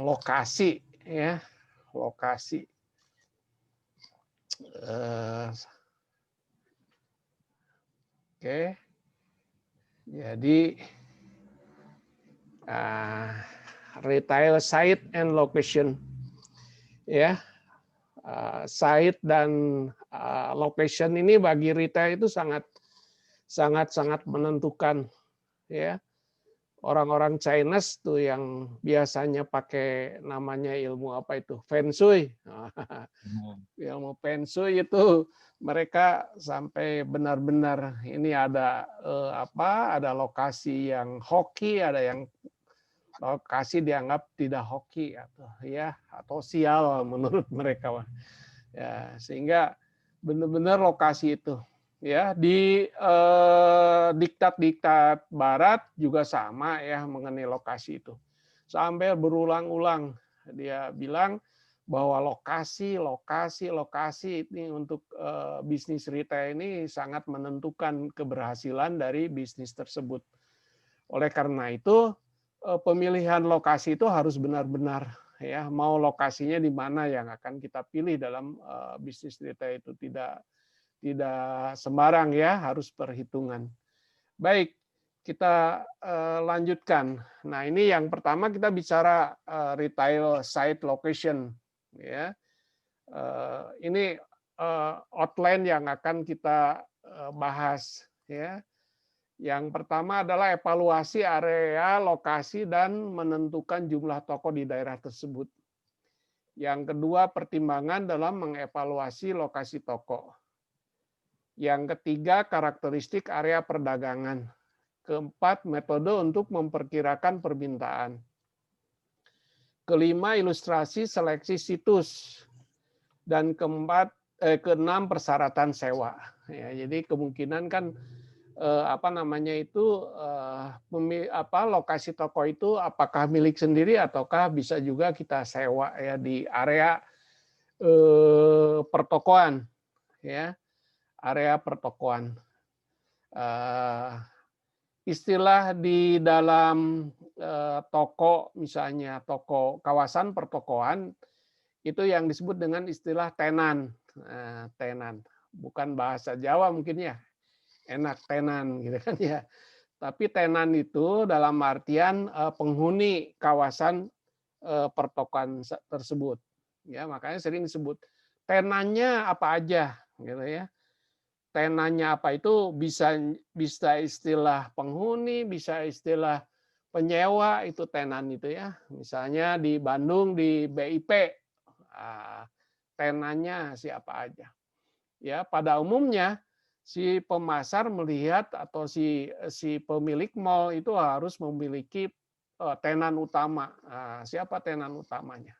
lokasi ya, lokasi. Oke, jadi retail site and location ya, site dan location ini bagi retail itu sangat menentukan ya. Orang-orang Chinese tuh yang biasanya pakai namanya ilmu apa itu? Feng Shui. Ilmu Feng Shui itu mereka sampai benar-benar ini ada ada lokasi yang hoki, ada yang lokasi dianggap tidak hoki atau sial menurut mereka. Ya, sehingga benar-benar lokasi itu ya di diktat-diktat barat juga sama ya mengenai lokasi itu. Sampai berulang-ulang dia bilang bahwa lokasi ini untuk bisnis retail ini sangat menentukan keberhasilan dari bisnis tersebut. Oleh karena itu pemilihan lokasi itu harus benar-benar ya, mau lokasinya di mana yang akan kita pilih dalam bisnis retail itu tidak sembarang ya, harus perhitungan. Baik, kita lanjutkan. Nah, ini yang pertama kita bicara retail site location ya. Ini outline yang akan kita bahas ya. Yang pertama adalah evaluasi area, lokasi, dan menentukan jumlah toko di daerah tersebut. Yang kedua, pertimbangan dalam mengevaluasi lokasi toko. Yang ketiga, karakteristik area perdagangan. Keempat, metode untuk memperkirakan permintaan. Kelima, ilustrasi seleksi situs. Dan keenam, persyaratan sewa. Ya, jadi kemungkinan kan lokasi toko itu apakah milik sendiri ataukah bisa juga kita sewa ya di area pertokoan ya, area pertokoan. Istilah di dalam toko misalnya toko kawasan pertokoan itu yang disebut dengan istilah tenan. Tenan bukan bahasa Jawa mungkin ya, enak tenan gitu kan ya. Tapi tenan itu dalam artian penghuni kawasan pertokoan tersebut. Ya, makanya sering disebut tenannya apa aja gitu ya. Tenannya apa itu bisa istilah penghuni, bisa istilah penyewa, itu tenan itu ya. Misalnya di Bandung di BIP tenannya siapa aja. Ya, pada umumnya si pemasar melihat atau si pemilik mal itu harus memiliki tenan utama. Siapa tenan utamanya?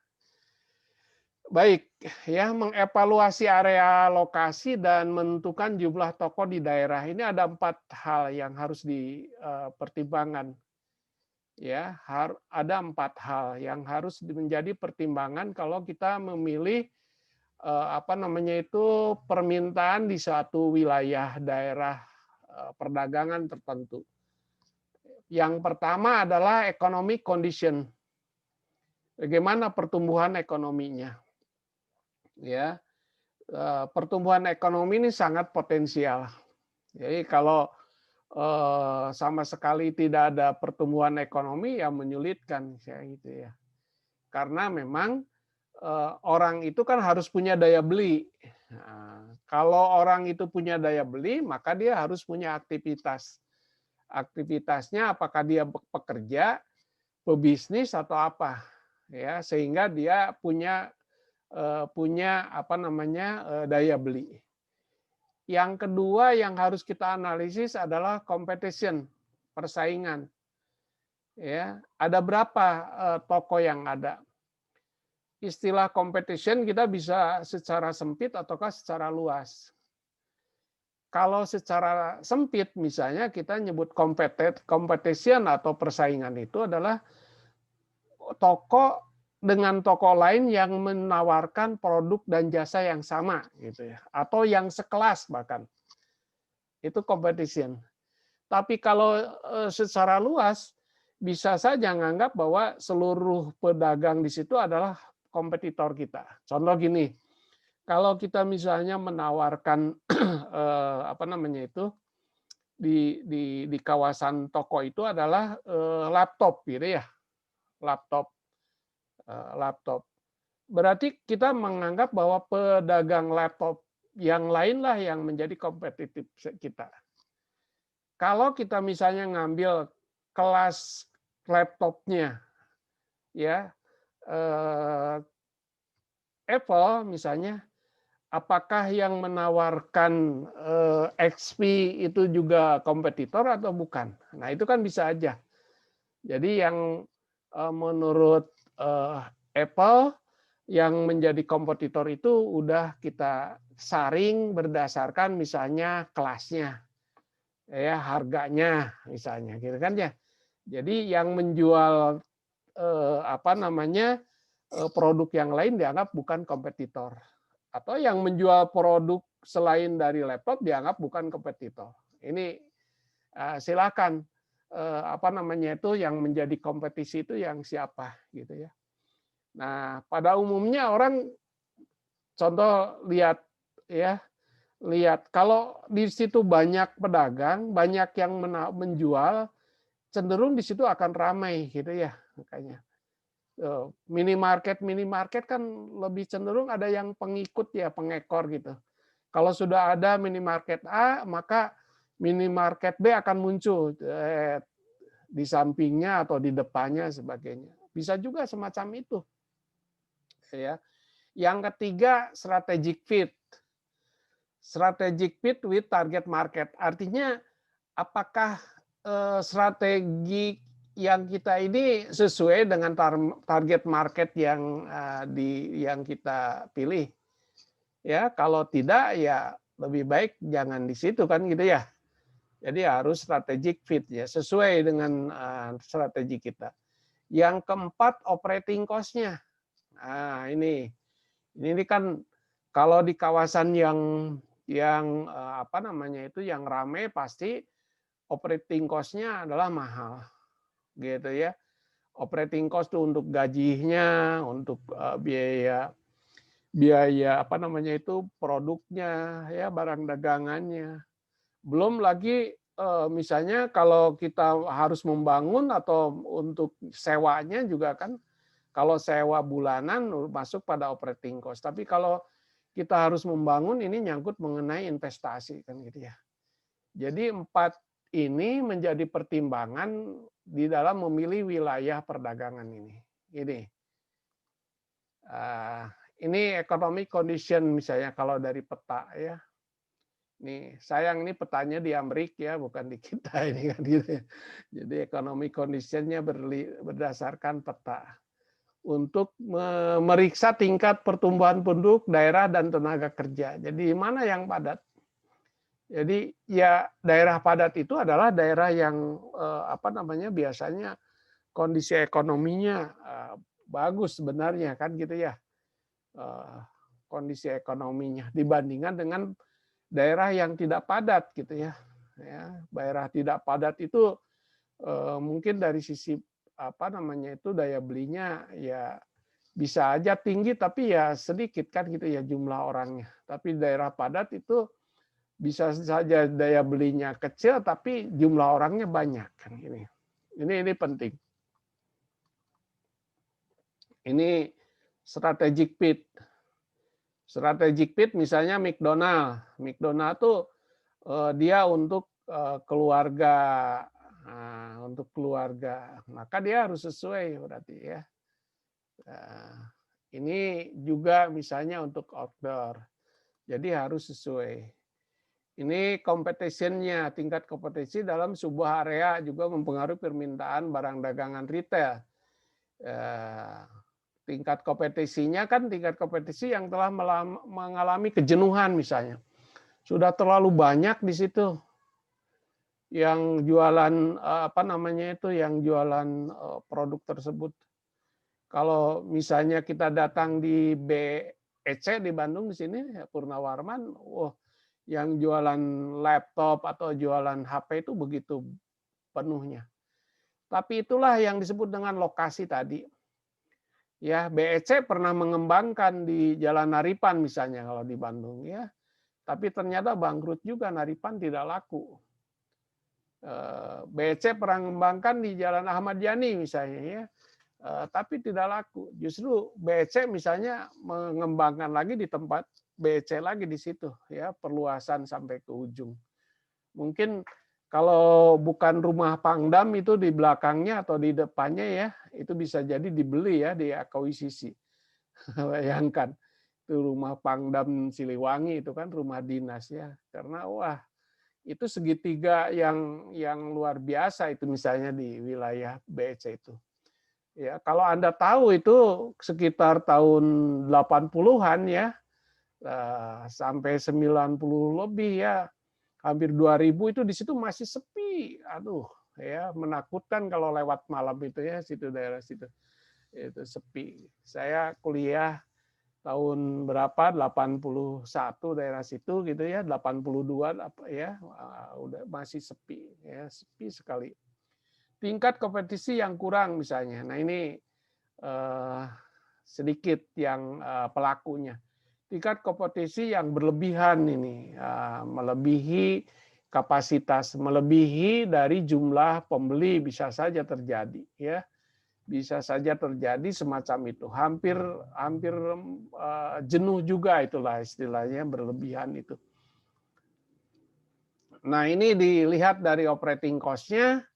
Baik, ya, mengevaluasi area lokasi dan menentukan jumlah toko di daerah ini ada 4 hal yang harus dipertimbangkan. Ya, ada 4 hal yang harus menjadi pertimbangan kalau kita memilih permintaan di suatu wilayah daerah perdagangan tertentu. Yang pertama adalah economic condition. Bagaimana pertumbuhan ekonominya? Ya, pertumbuhan ekonomi ini sangat potensial. Jadi kalau sama sekali tidak ada pertumbuhan ekonomi ya menyulitkan ya gitu ya. Karena memang orang itu kan harus punya daya beli. Nah, kalau orang itu punya daya beli, maka dia harus punya aktivitas. Aktivitasnya apakah dia pekerja, pebisnis atau apa, ya sehingga dia punya daya beli. Yang kedua yang harus kita analisis adalah competition, persaingan. Ya, ada berapa toko yang ada? Istilah competition kita bisa secara sempit ataukah secara luas. Kalau secara sempit misalnya kita nyebut competition atau persaingan itu adalah toko dengan toko lain yang menawarkan produk dan jasa yang sama gitu ya, atau yang sekelas bahkan. Itu competition. Tapi kalau secara luas bisa saja nganggap bahwa seluruh pedagang di situ adalah kompetitor kita. Contoh gini, kalau kita misalnya menawarkan apa namanya itu di kawasan toko itu adalah laptop gitu ya, laptop laptop. Berarti kita menganggap bahwa pedagang laptop yang lain lah yang menjadi kompetitif kita. Kalau kita misalnya ngambil kelas laptopnya, ya Apple misalnya, apakah yang menawarkan XP itu juga kompetitor atau bukan? Nah itu kan bisa aja. Jadi yang menurut Apple yang menjadi kompetitor itu udah kita saring berdasarkan misalnya kelasnya, ya harganya misalnya, gitu kan ya. Jadi yang menjual apa namanya produk yang lain dianggap bukan kompetitor, atau yang menjual produk selain dari laptop dianggap bukan kompetitor. Ini silakan apa namanya itu yang menjadi kompetisi itu yang siapa gitu ya. Nah, pada umumnya orang contoh lihat ya, lihat kalau di situ banyak pedagang, banyak yang menjual, cenderung di situ akan ramai gitu ya, makanya. Minimarket kan lebih cenderung ada yang pengikut ya, pengekor gitu. Kalau sudah ada minimarket A, maka minimarket B akan muncul di sampingnya atau di depannya sebagainya. Bisa juga semacam itu. Ya. Yang ketiga, strategic fit. Strategic fit with target market. Artinya apakah strategi yang kita ini sesuai dengan target market yang kita pilih. Ya, kalau tidak ya lebih baik jangan di situ kan gitu ya. Jadi harus strategic fit ya, sesuai dengan strategi kita. Yang keempat, operating cost-nya. Nah, ini kan kalau di kawasan yang apa namanya itu yang ramai pasti operating cost-nya adalah mahal. Gitu ya. Operating cost itu untuk gajinya, untuk biaya apa namanya itu produknya ya, barang dagangannya. Belum lagi misalnya kalau kita harus membangun atau untuk sewanya juga kan, kalau sewa bulanan masuk pada operating cost. Tapi kalau kita harus membangun ini nyangkut mengenai investasi kan gitu ya. Jadi 4 ini menjadi pertimbangan di dalam memilih wilayah perdagangan ini. Ini economic condition misalnya kalau dari peta ya. Nih, sayang ini petanya di Amerika ya, bukan di kita ini kan gitu. Jadi economic condition-nya berdasarkan peta untuk memeriksa tingkat pertumbuhan penduduk, daerah dan tenaga kerja. Jadi mana yang padat? Jadi ya daerah padat itu adalah daerah yang apa namanya biasanya kondisi ekonominya bagus sebenarnya kan gitu ya. Kondisi ekonominya dibandingkan dengan daerah yang tidak padat gitu ya. Daerah tidak padat itu mungkin dari sisi apa namanya itu daya belinya ya bisa aja tinggi tapi ya sedikit kan gitu ya jumlah orangnya. Tapi daerah padat itu bisa saja daya belinya kecil tapi jumlah orangnya banyak kan ini. Ini penting. Ini strategic fit. Strategic fit misalnya McDonald. McDonald tuh dia untuk keluarga, untuk keluarga. Maka dia harus sesuai berarti ya. Ini juga misalnya untuk outdoor. Jadi harus sesuai. Ini competition-nya, tingkat kompetisi dalam sebuah area juga mempengaruhi permintaan barang dagangan retail. Tingkat kompetisinya kan tingkat kompetisi yang telah mengalami kejenuhan misalnya. Sudah terlalu banyak di situ yang jualan apa namanya itu yang jualan produk tersebut. Kalau misalnya kita datang di BEC di Bandung di sini Purnawarman, yang jualan laptop atau jualan HP itu begitu penuhnya. Tapi itulah yang disebut dengan lokasi tadi. Ya, BEC pernah mengembangkan di Jalan Naripan misalnya kalau di Bandung ya. Tapi ternyata bangkrut juga, Naripan tidak laku. BEC pernah mengembangkan di Jalan Ahmad Yani misalnya ya. Tapi tidak laku. Justru BEC misalnya mengembangkan lagi di tempat BEC lagi di situ ya, perluasan sampai ke ujung. Mungkin kalau bukan rumah Pangdam itu di belakangnya atau di depannya ya, itu bisa jadi dibeli ya, diakuisisi. Bayangkan, itu rumah Pangdam Siliwangi itu kan rumah dinas ya. Karena wah, itu segitiga yang luar biasa itu misalnya di wilayah BEC itu. Ya, kalau Anda tahu itu sekitar tahun 80-an ya, sampai 90 lebih ya, hampir 2000 itu di situ masih sepi. Aduh, ya menakutkan kalau lewat malam itu ya, situ daerah situ. Itu sepi. Saya kuliah tahun berapa? 81 daerah situ gitu ya, 82 apa ya, udah masih sepi ya, sepi sekali. Tingkat kompetisi yang kurang misalnya. Nah, ini sedikit yang pelakunya. Tingkat kompetisi yang berlebihan ini, melebihi kapasitas, melebihi dari jumlah pembeli bisa saja terjadi ya. Bisa saja terjadi semacam itu. Hampir jenuh juga itulah istilahnya, berlebihan itu. Nah, ini dilihat dari operating cost-nya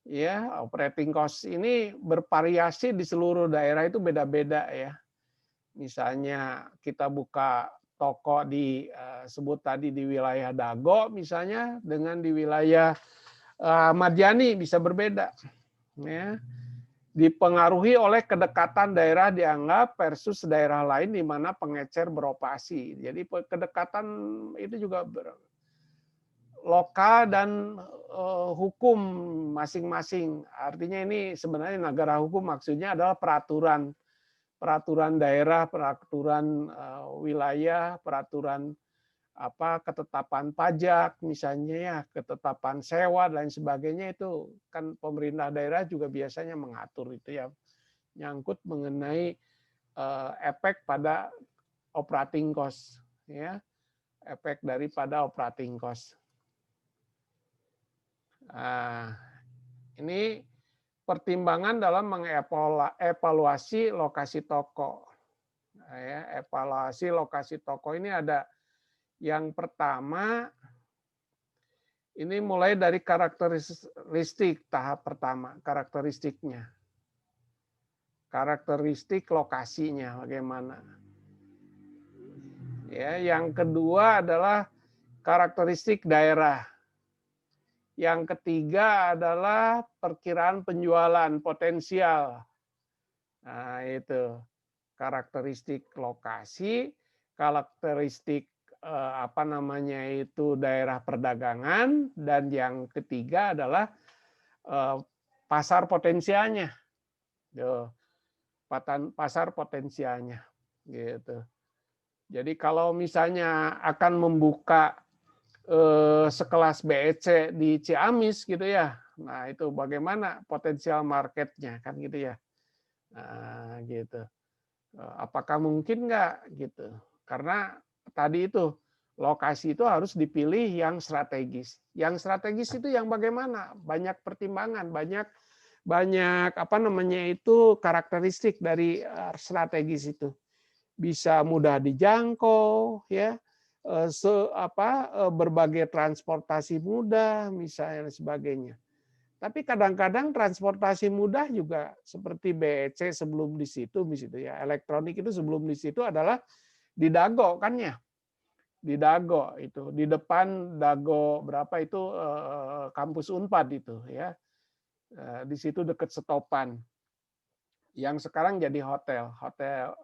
ya. Operating cost ini bervariasi di seluruh daerah, itu beda-beda ya. Misalnya kita buka toko di sebut tadi di wilayah Dago misalnya dengan di wilayah Ahmad Yani bisa berbeda ya. Dipengaruhi oleh kedekatan daerah dianggap versus daerah lain di mana pengecer beroperasi. Jadi kedekatan itu juga lokal dan hukum masing-masing. Artinya ini sebenarnya negara hukum, maksudnya adalah peraturan daerah, peraturan wilayah, peraturan ketetapan pajak misalnya ya, ketetapan sewa dan sebagainya, itu kan pemerintah daerah juga biasanya mengatur itu ya, nyangkut mengenai efek pada operating cost ya, efek daripada operating cost. Nah, ini pertimbangan dalam mengevaluasi lokasi toko. Nah, ya, evaluasi lokasi toko ini ada yang pertama, ini mulai dari karakteristik tahap pertama, karakteristiknya. Karakteristik lokasinya bagaimana. Ya, yang kedua adalah karakteristik daerah. Yang ketiga adalah perkiraan penjualan potensial. Nah, itu karakteristik lokasi, karakteristik daerah perdagangan, dan yang ketiga adalah pasar potensialnya. Pasar potensialnya gitu. Jadi kalau misalnya akan membuka sekelas BEC di Ciamis gitu ya, nah itu bagaimana potensial marketnya kan gitu ya. Nah, gitu. Apakah mungkin nggak gitu? Karena tadi itu lokasi itu harus dipilih yang strategis. Yang strategis itu yang bagaimana? Banyak pertimbangan, banyak karakteristik dari strategis itu. Bisa mudah dijangkau ya. Berbagai transportasi mudah misalnya dan sebagainya. Tapi kadang-kadang transportasi mudah juga seperti BEC sebelum di situ ya. Elektronik itu sebelum di situ adalah di Dago kan ya. Di Dago itu, di depan Dago berapa itu kampus Unpad itu ya. Di situ dekat Setopan. Yang sekarang jadi hotel 101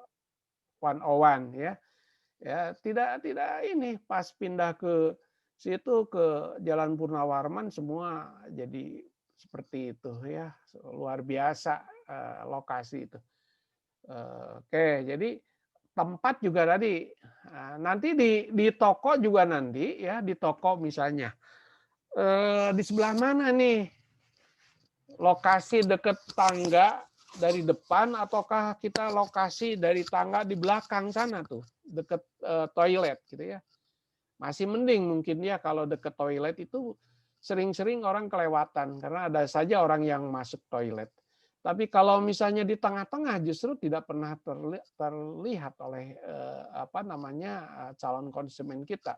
ya. Ya, tidak ini pas pindah ke situ ke Jalan Purnawarman semua jadi seperti itu ya, luar biasa lokasi itu. Oke, jadi tempat juga tadi. Nanti di toko juga nanti ya, di toko misalnya di sebelah mana nih lokasi dekat tangga dari depan ataukah kita lokasi dari tangga di belakang sana tuh, dekat toilet gitu ya. Masih mending mungkin ya kalau dekat toilet itu sering-sering orang kelewatan karena ada saja orang yang masuk toilet. Tapi kalau misalnya di tengah-tengah justru tidak pernah terlihat oleh apa namanya calon konsumen kita.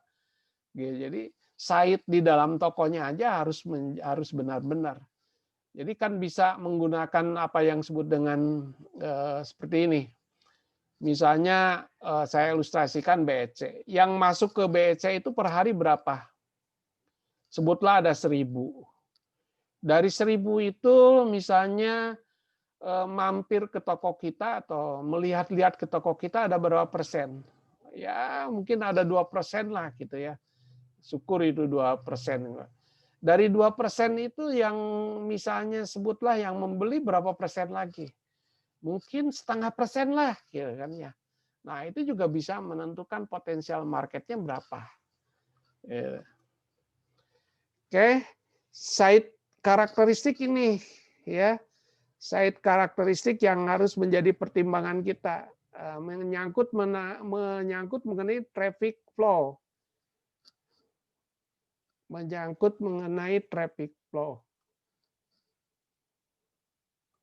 Gitu. Jadi site di dalam tokonya aja harus benar-benar. Jadi kan bisa menggunakan apa yang disebut dengan seperti ini. Misalnya saya ilustrasikan BEC. Yang masuk ke BEC itu per hari berapa? Sebutlah ada 1.000. Dari 1.000 itu misalnya mampir ke toko kita atau melihat-lihat ke toko kita ada berapa persen? Ya mungkin ada 2% lah gitu ya. Syukur itu 2%. Dari 2% itu yang misalnya sebutlah yang membeli berapa persen lagi? Mungkin 0,5% lah gitu kan ya. Nah, itu juga bisa menentukan potensial marketnya berapa. Oke, side karakteristik ini ya. Side karakteristik yang harus menjadi pertimbangan kita menyangkut mengenai traffic flow. Menyangkut mengenai traffic flow.